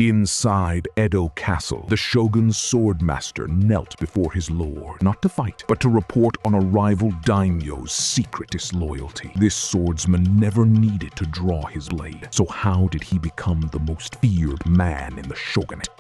Inside Edo Castle, the Shogun's swordmaster knelt before his lord, not to fight, but to report on a rival daimyo's secret disloyalty. This swordsman never needed to draw his blade, so how did he become the most feared man in the shogunate?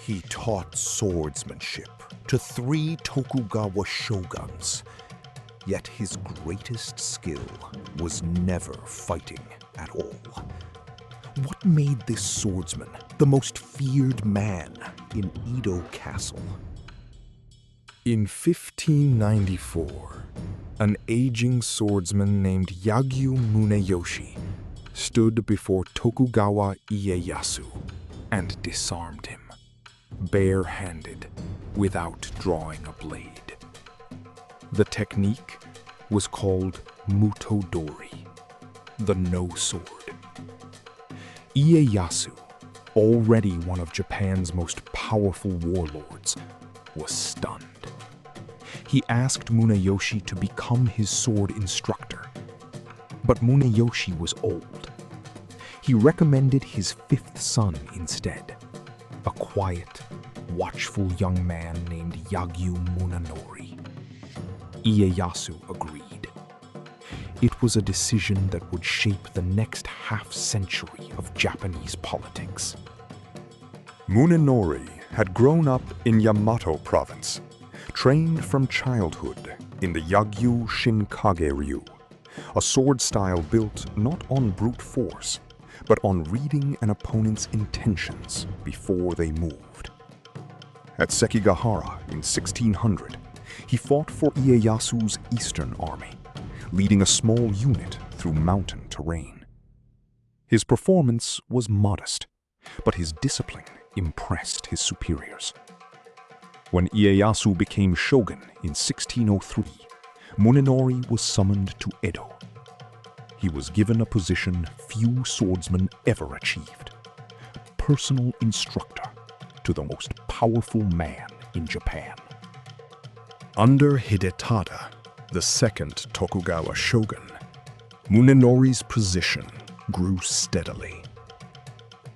He taught swordsmanship to 3 Tokugawa shoguns. Yet his greatest skill was never fighting at all. What made this swordsman the most feared man in Edo Castle? In 1594, an aging swordsman named Yagyu Munenori stood before Tokugawa Ieyasu and disarmed him, bare-handed, without drawing a blade. The technique was called Mutodori, the no sword. Ieyasu, already one of Japan's most powerful warlords, was stunned. He asked Munenori to become his sword instructor, but Munenori was old. He recommended his 5th son instead, a quiet, watchful young man named Yagyu Munenori. Ieyasu agreed. It was a decision that would shape the next half-century of Japanese politics. Munenori had grown up in Yamato province, trained from childhood in the Yagyu Shinkage-ryu, a sword style built not on brute force, but on reading an opponent's intentions before they moved. At Sekigahara in 1600, he fought for Ieyasu's eastern army, leading a small unit through mountain terrain. His performance was modest, but his discipline impressed his superiors. When Ieyasu became shogun in 1603, Munenori was summoned to Edo. He was given a position few swordsmen ever achieved: personal instructor to the most powerful man in Japan. Under Hidetada, the second Tokugawa shogun, Munenori's position grew steadily.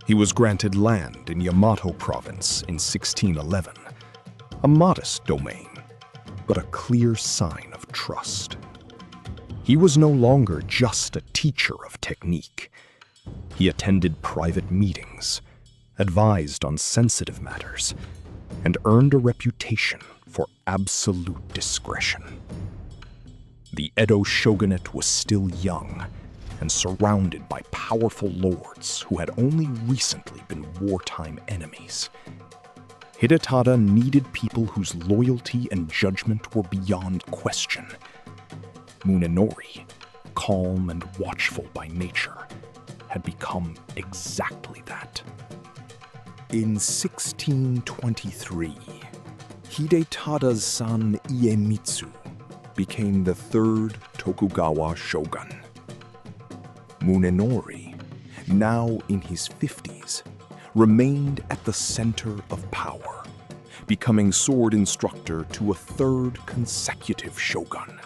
He was granted land in Yamato province in 1611, a modest domain, but a clear sign of trust. He was no longer just a teacher of technique. He attended private meetings, advised on sensitive matters, and earned a reputation for absolute discretion. The Edo shogunate was still young and surrounded by powerful lords who had only recently been wartime enemies. Hidetada needed people whose loyalty and judgment were beyond question. Munenori, calm and watchful by nature, had become exactly that. In 1623, Hidetada's son Iemitsu became the 3rd Tokugawa shogun. Munenori, now in his 50s, remained at the center of power, becoming sword instructor to a 3rd consecutive shogun,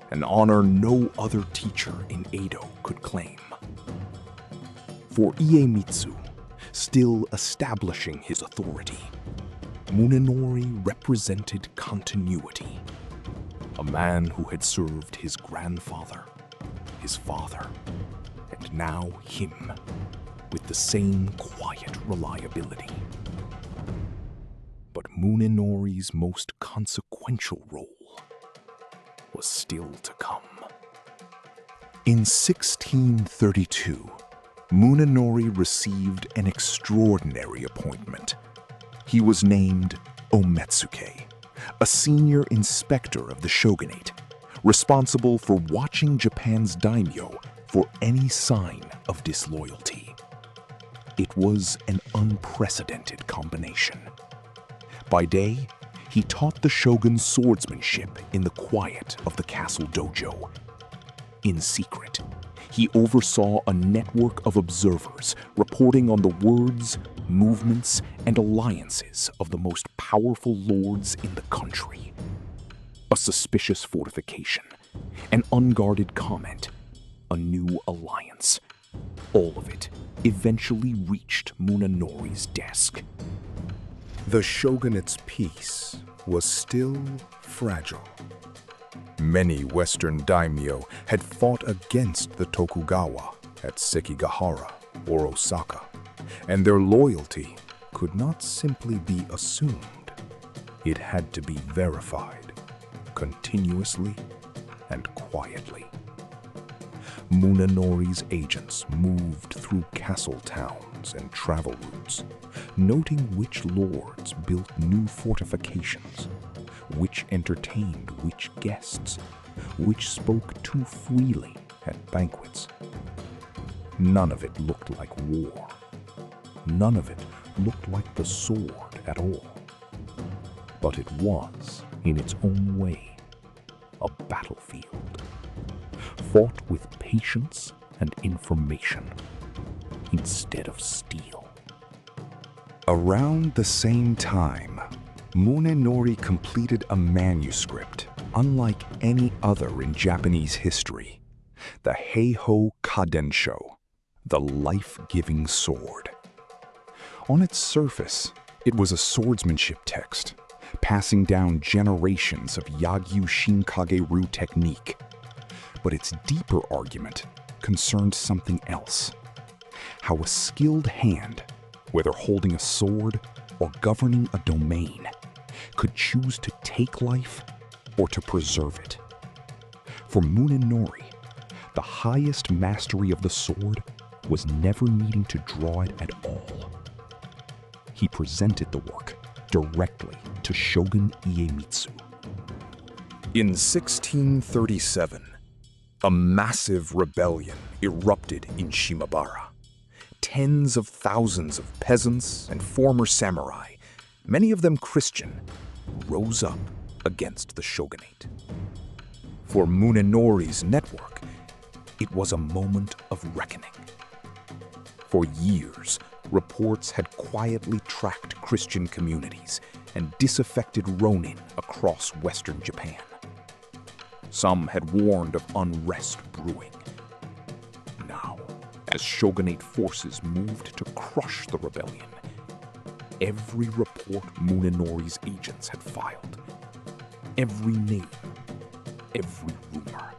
an honor no other teacher in Edo could claim. For Iemitsu, still establishing his authority, Munenori represented continuity. A man who had served his grandfather, his father, and now him, with the same quiet reliability. But Munenori's most consequential role was still to come. In 1632, Munenori received an extraordinary appointment. He was named Ometsuke, a senior inspector of the shogunate, responsible for watching Japan's daimyo for any sign of disloyalty. It was an unprecedented combination. By day, he taught the shogun swordsmanship in the quiet of the castle dojo. In secret, he oversaw a network of observers reporting on the words, movements, and alliances of the most powerful lords in the country. A suspicious fortification, An unguarded comment, a new alliance. All of it eventually reached Munenori's desk. The shogunate's peace was still fragile. Many Western daimyo had fought against the Tokugawa at Sekigahara or Osaka, and their loyalty could not simply be assumed. It had to be verified, continuously and quietly. Munenori's agents moved through castle towns and travel routes, noting which lords built new fortifications, which entertained which guests, which spoke too freely at banquets. None of it looked like war. None of it looked like the sword at all. But it was, in its own way, a battlefield, fought with patience and information instead of steel. Around the same time, Munenori completed a manuscript unlike any other in Japanese history, the Heiho Kadensho, the life-giving sword. On its surface, it was a swordsmanship text, passing down generations of Yagyu Shinkage-ryu technique. But its deeper argument concerned something else. How a skilled hand, whether holding a sword or governing a domain, could choose to take life or to preserve it. For Munenori, the highest mastery of the sword was never needing to draw it at all. He presented the work directly to Shogun Iemitsu. In 1637, a massive rebellion erupted in Shimabara. Tens of thousands of peasants and former samurai, many of them Christian, rose up against the shogunate. For Munenori's network, it was a moment of reckoning. For years, reports had quietly tracked Christian communities and disaffected ronin across Western Japan. Some had warned of unrest brewing. Now, as shogunate forces moved to crush the rebellion, every report Munenori's agents had filed, every name, every rumor,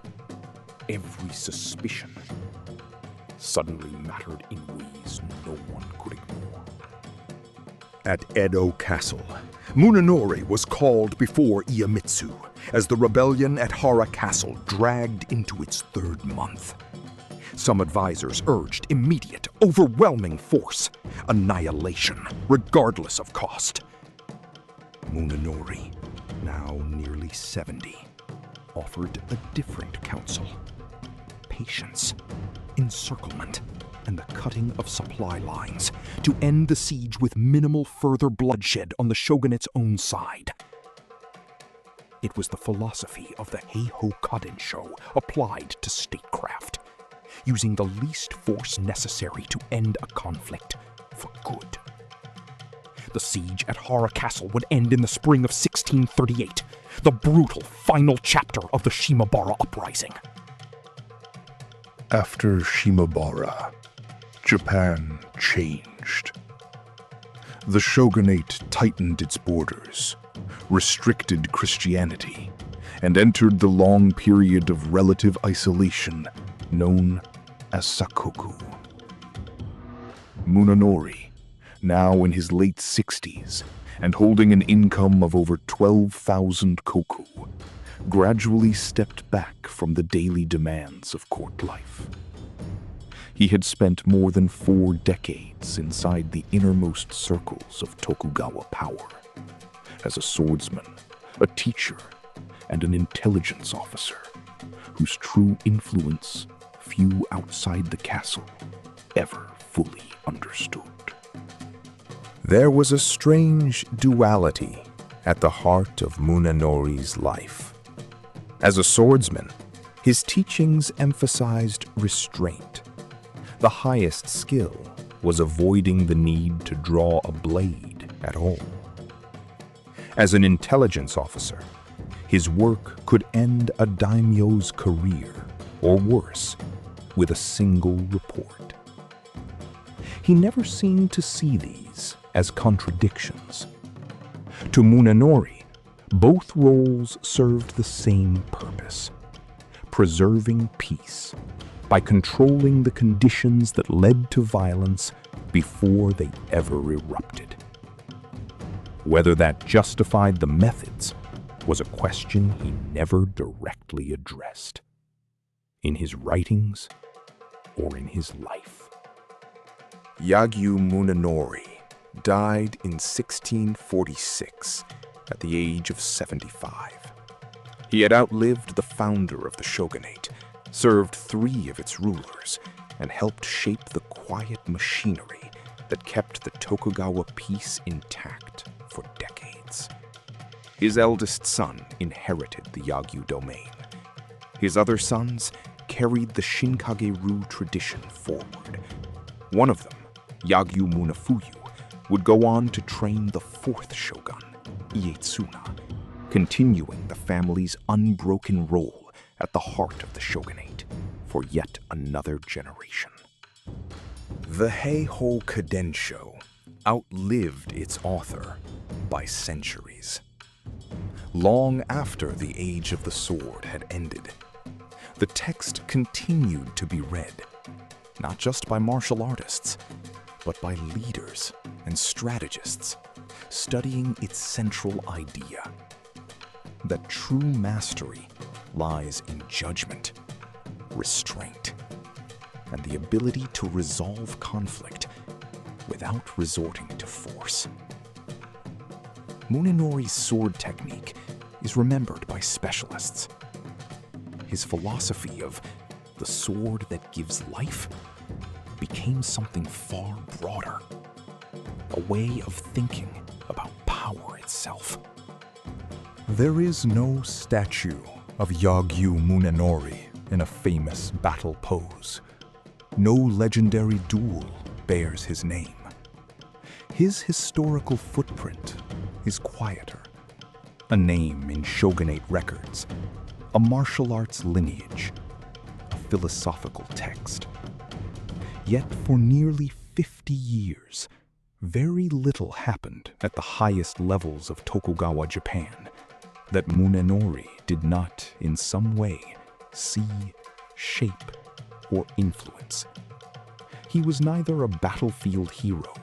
every suspicion, suddenly mattered in ways no one could ignore. At Edo Castle, Munenori was called before Iemitsu as the rebellion at Hara Castle dragged into its third month. Some advisors urged immediate, overwhelming force, annihilation, regardless of cost. Munenori, now nearly 70, offered a different counsel: patience, encirclement, and the cutting of supply lines to end the siege with minimal further bloodshed on the shogunate's own side. It was the philosophy of the Heiho Kadensho applied to statecraft, using the least force necessary to end a conflict for good. The siege at Hara Castle would end in the spring of 1638, the brutal final chapter of the Shimabara uprising. After Shimabara, Japan changed. The shogunate tightened its borders, restricted Christianity, and entered the long period of relative isolation known as Sakoku. Munenori, now in his late 60s and holding an income of over 12,000 koku, gradually stepped back from the daily demands of court life. He had spent more than 4 decades inside the innermost circles of Tokugawa power, as a swordsman, a teacher, and an intelligence officer, whose true influence few outside the castle ever fully understood. There was a strange duality at the heart of Munenori's life. As a swordsman, his teachings emphasized restraint. The highest skill was avoiding the need to draw a blade at all. As an intelligence officer, His work could end a daimyo's career, or worse, with a single report. He never seemed to see these as contradictions. To Munenori, both roles served the same purpose: preserving peace by controlling the conditions that led to violence before they ever erupted. Whether that justified the methods was a question he never directly addressed, in his writings or in his life. Yagyu Munenori died in 1646 at the age of 75. He had outlived the founder of the shogunate, served 3 of its rulers, and helped shape the quiet machinery that kept the Tokugawa peace intact for decades. His eldest son inherited the Yagyu domain. His other sons carried the Shinkage-ryu tradition forward. One of them, Yagyu Munenori, would go on to train the 4th shogun, Ieyatsuna, continuing the family's unbroken role at the heart of the shogunate for yet another generation. The Heiho Kadensho outlived its author by centuries. Long after the Age of the Sword had ended, the text continued to be read, not just by martial artists, but by leaders and strategists studying its central idea: that true mastery lies in judgment, restraint, and the ability to resolve conflict without resorting to force. Munenori's sword technique is remembered by specialists. His philosophy of the sword that gives life became something far broader, a way of thinking about power itself. There is no statue of Yagyu Munenori in a famous battle pose. No legendary duel bears his name. His historical footprint is quieter: a name in shogunate records, a martial arts lineage, a philosophical text. Yet for nearly 50 years, very little happened at the highest levels of Tokugawa Japan that Munenori did not in some way see, shape, or influence. He was neither a battlefield hero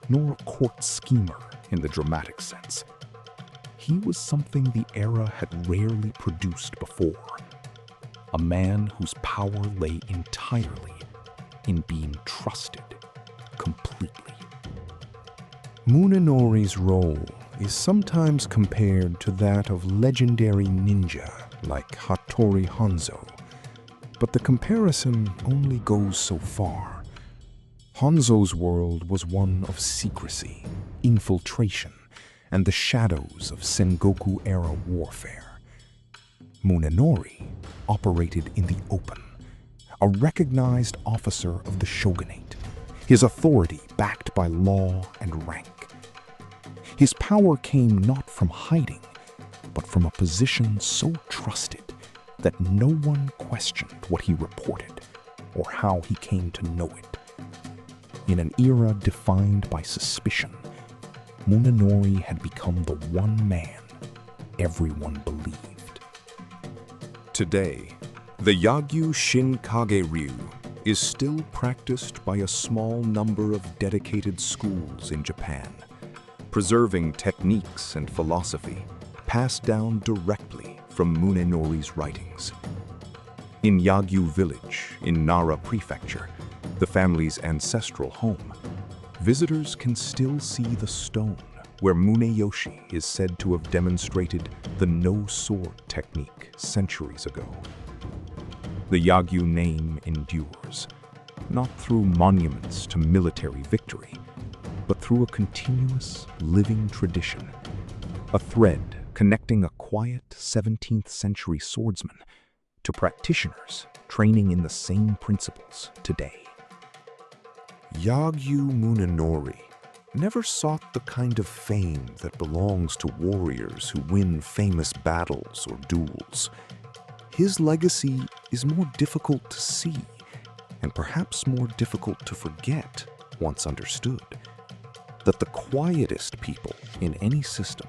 nor a court schemer in the dramatic sense. He was something the era had rarely produced before: a man whose power lay entirely in being trusted completely. Munenori's role is sometimes compared to that of legendary ninja like Hattori Hanzo, but the comparison only goes so far. Hanzo's world was one of secrecy, infiltration, and the shadows of Sengoku-era warfare. Munenori operated in the open, a recognized officer of the shogunate, his authority backed by law and rank. His power came not from hiding, but from a position so trusted that no one questioned what he reported or how he came to know it. In an era defined by suspicion, Munenori had become the one man everyone believed. Today, the Yagyu Shinkage-ryu is still practiced by a small number of dedicated schools in Japan, preserving techniques and philosophy passed down directly from Munenori's writings. In Yagyu village in Nara Prefecture, the family's ancestral home, visitors can still see the stone where Muneyoshi is said to have demonstrated the no-sword technique centuries ago. The Yagyu name endures, not through monuments to military victory, but through a continuous, living tradition, a thread connecting a quiet 17th century swordsman to practitioners training in the same principles today. Yagyu Munenori never sought the kind of fame that belongs to warriors who win famous battles or duels. His legacy is more difficult to see, and perhaps more difficult to forget once understood. That the quietest people in any system,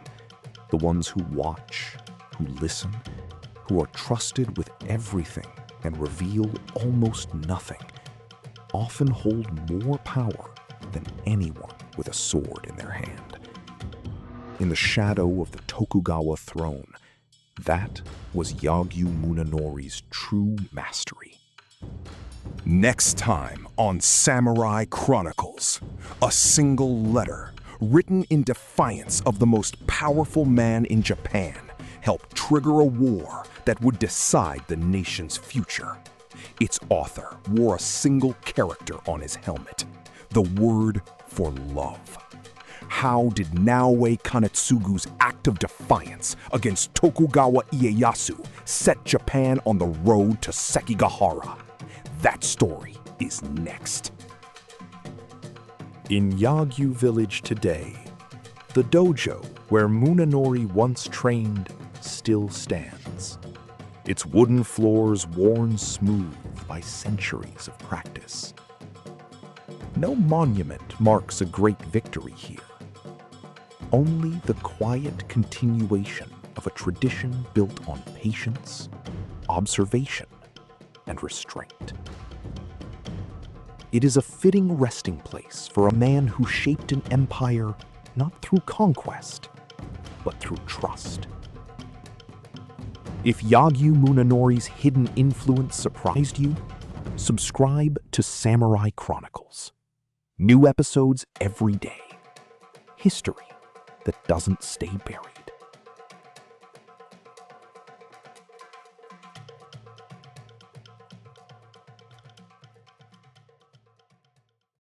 the ones who watch, who listen, who are trusted with everything and reveal almost nothing, often hold more power than anyone with a sword in their hand. In the shadow of the Tokugawa throne, that was Yagyu Munenori's true mastery. Next time on Samurai Chronicles, a single letter written in defiance of the most powerful man in Japan helped trigger a war that would decide the nation's future. Its author wore a single character on his helmet, the word for love. How did Naoe Kanetsugu's act of defiance against Tokugawa Ieyasu set Japan on the road to Sekigahara? That story is next. In Yagyu village today, the dojo where Munenori once trained still stands, its wooden floors worn smooth by centuries of practice. No monument marks a great victory here, only the quiet continuation of a tradition built on patience, observation, and restraint. It is a fitting resting place for a man who shaped an empire not through conquest, but through trust. If Yagyu Munenori's hidden influence surprised you, subscribe to Samurai Chronicles. New episodes every day. History that doesn't stay buried.